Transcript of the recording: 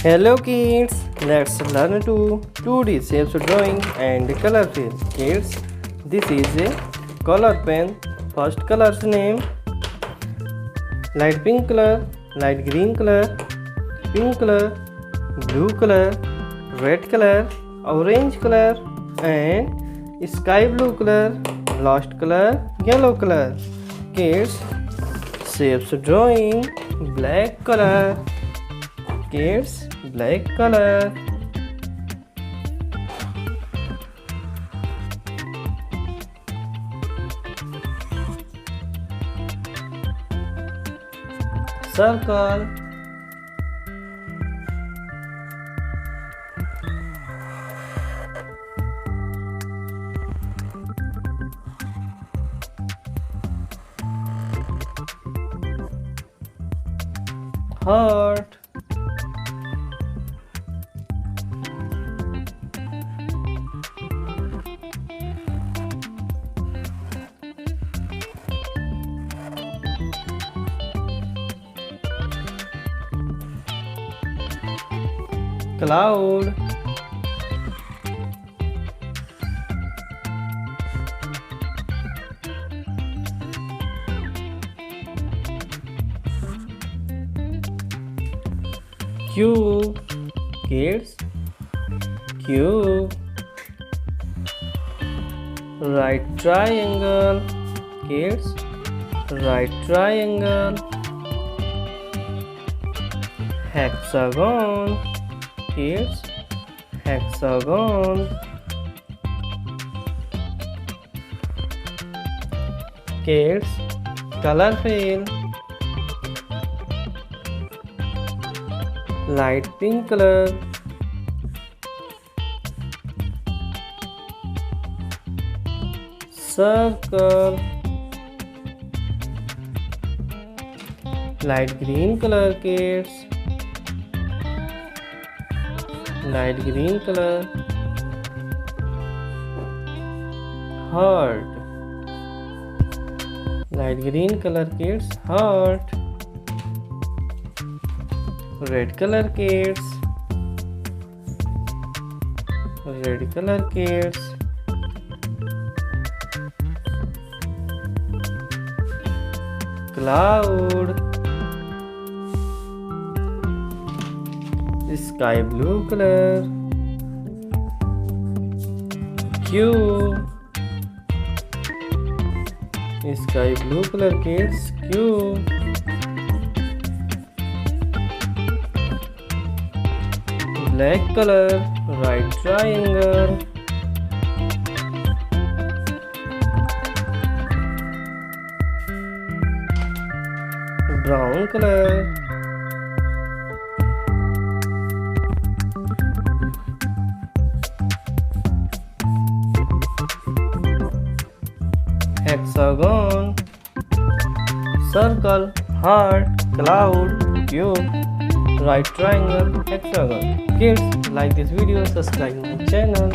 Hello kids, let's learn to 2D shapes drawing and color fill. Kids, this is a color pen. First color's name: light pink color, light green color, pink color, blue color, red color, orange color, and sky blue color. Last color, yellow color. Kids, shapes drawing: black color. Kids, black color. Circle. Heart. Cloud. Cube. Kids, cube. Right triangle. Kids, right triangle. Hexagon. Kids, hexagon. Kids, color fill. Light pink color, circle. Light green color, kids. Light green color. Heart. Light green color, kids. Heart. Red color, kids. Red color, kids. Cloud. Sky blue color. Cube. Sky blue color, kids. Cube. Black color, right triangle. Brown color. Hexagon. Circle, heart, cloud, cube, right triangle, hexagon. Kids, like this video, subscribe my channel.